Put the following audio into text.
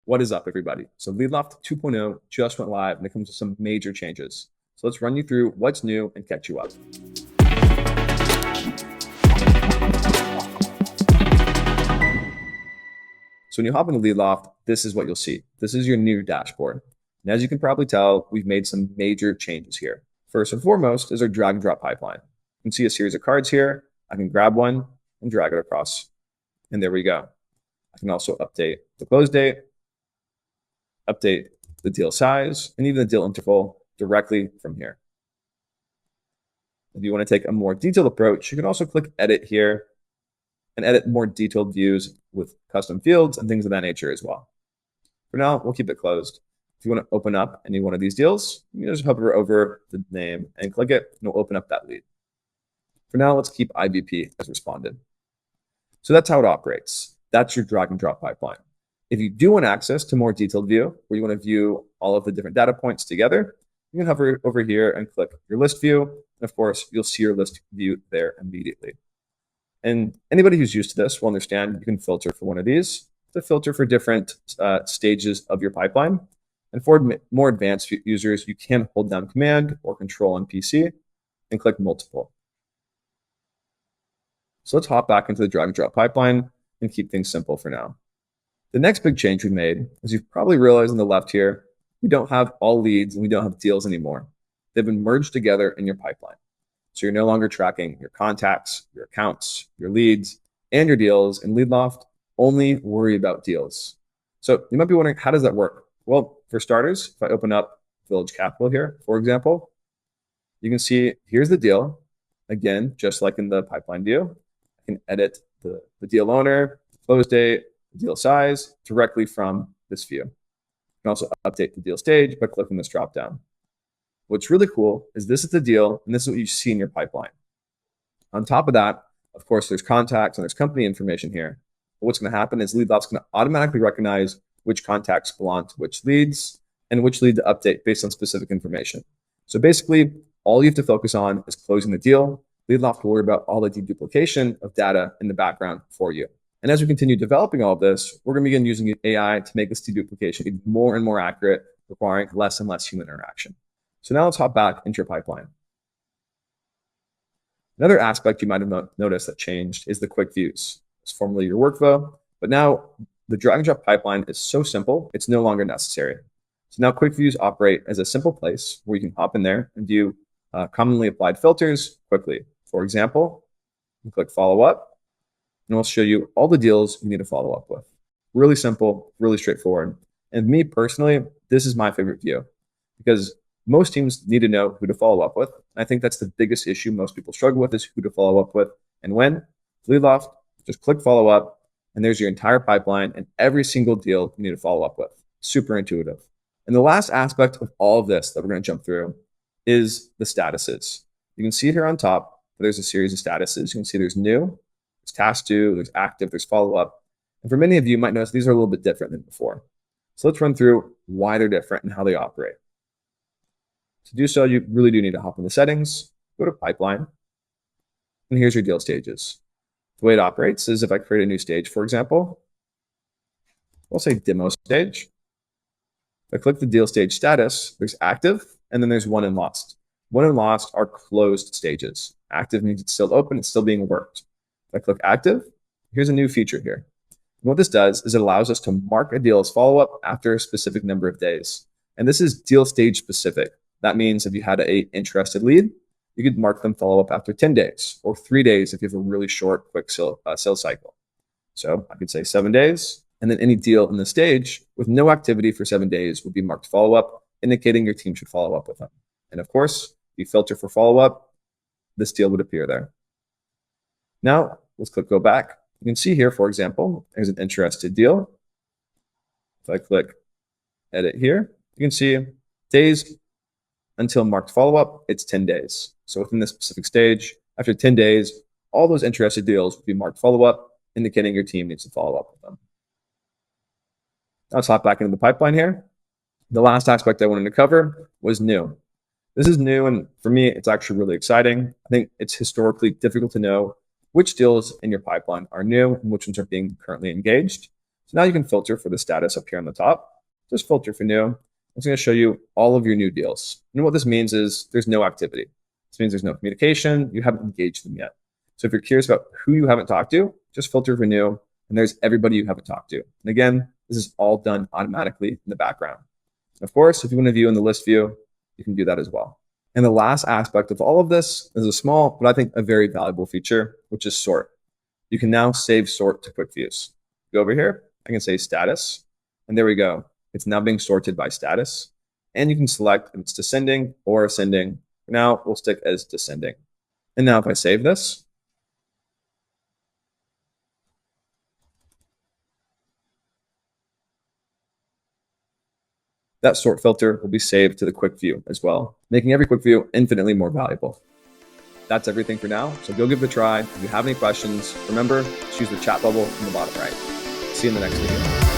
What is up, everybody? So LeadLoft 2.0 just went live and it comes with some major changes. So let's run you through what's new and catch you up. So when you hop into LeadLoft, this is what you'll see. This is your new dashboard. And as you can probably tell, we've made some major changes here. First and foremost is our drag and drop pipeline. You can see a series of cards here. I can grab one and drag it across. And there we go. I can also update the close date, update the deal size, and even the deal interval directly from here. If you want to take a more detailed approach, you can also click edit here and edit more detailed views with custom fields and things of that nature as well. For now, we'll keep it closed. If you want to open up any one of these deals, you can just hover over the name and click it, and it'll open up that lead. For now, let's keep IBP as responded. So that's how it operates. That's your drag and drop pipeline. If you do want access to more detailed view, where you want to view all of the different data points together, you can hover over here and click your list view. And of course, you'll see your list view there immediately. And anybody who's used to this will understand you can filter for one of these to filter for different stages of your pipeline. And for more advanced users, you can hold down Command or Control on PC and click multiple. So let's hop back into the drag and drop pipeline and keep things simple for now. The next big change we made, as you've probably realized on the left here, we don't have all leads and we don't have deals anymore. They've been merged together in your pipeline. So you're no longer tracking your contacts, your accounts, your leads, and your deals in LeadLoft. Only worry about deals. So you might be wondering, how does that work? Well, for starters, if I open up Village Capital here, for example, you can see here's the deal. Again, just like in the pipeline view, I can edit the deal owner, close date, deal size directly from this view. You can also update the deal stage by clicking this dropdown. What's really cool is this is the deal, and this is what you see in your pipeline. On top of that, of course, there's contacts and there's company information here. But what's going to happen is LeadLoft's going to automatically recognize which contacts belong to which leads and which lead to update based on specific information. So basically, all you have to focus on is closing the deal. LeadLoft will worry about all the deduplication of data in the background for you. And as we continue developing all of this, we're going to begin using AI to make this deduplication even more and more accurate, requiring less and less human interaction. So now let's hop back into your pipeline. Another aspect you might have noticed that changed is the quick views. It's formerly your workflow, but now the drag and drop pipeline is so simple, it's no longer necessary. So now quick views operate as a simple place where you can hop in there and view commonly applied filters quickly. For example, you click follow up, and we'll show you all the deals you need to follow up with. Really simple, really straightforward. And me personally, this is my favorite view because most teams need to know who to follow up with. And I think that's the biggest issue most people struggle with is who to follow up with and when. LeadLoft, just click follow up, and there's your entire pipeline and every single deal you need to follow up with. Super intuitive. And the last aspect of all of this that we're going to jump through is the statuses. You can see here on top, there's a series of statuses. You can see there's new, there's task due, there's active, there's follow-up. And for many of you, you might notice these are a little bit different than before. So let's run through why they're different and how they operate. To do so, you really do need to hop into settings, go to pipeline, and here's your deal stages. The way it operates is if I create a new stage, for example, I'll say demo stage. If I click the deal stage status, there's active, and then there's won and lost. Won and lost are closed stages. Active means it's still open, it's still being worked. If I click active, here's a new feature here. And what this does is it allows us to mark a deal as follow-up after a specific number of days. And this is deal stage specific. That means if you had an interested lead, you could mark them follow-up after 10 days or 3 days if you have a really short, quick sales cycle. So I could say 7 days, and then any deal in the stage with no activity for 7 days would be marked follow-up, indicating your team should follow up with them. And of course, if you filter for follow-up, this deal would appear there. Now, let's click go back. You can see here, for example, there's an interested deal. If I click edit here, you can see days until marked follow-up, it's 10 days. So within this specific stage, after 10 days, all those interested deals will be marked follow-up, indicating your team needs to follow up with them. Now let's hop back into the pipeline here. The last aspect I wanted to cover was new. This is new, and for me, it's actually really exciting. I think it's historically difficult to know which deals in your pipeline are new and which ones are being currently engaged. So now you can filter for the status up here on the top. Just filter for new. It's going to show you all of your new deals. And what this means is there's no activity. This means there's no communication. You haven't engaged them yet. So if you're curious about who you haven't talked to, just filter for new. And there's everybody you haven't talked to. And again, this is all done automatically in the background. And of course, if you want to view in the list view, you can do that as well. And the last aspect of all of this is a small, but I think a very valuable feature, which is sort. You can now save sort to quick views. Go over here, I can say status, and there we go. It's now being sorted by status. And you can select if it's descending or ascending. For now, we'll stick as descending. And now if I save this, that sort filter will be saved to the quick view as well, making every quick view infinitely more valuable. That's everything for now, so go give it a try. If you have any questions, remember, choose the chat bubble in the bottom right. See you in the next video.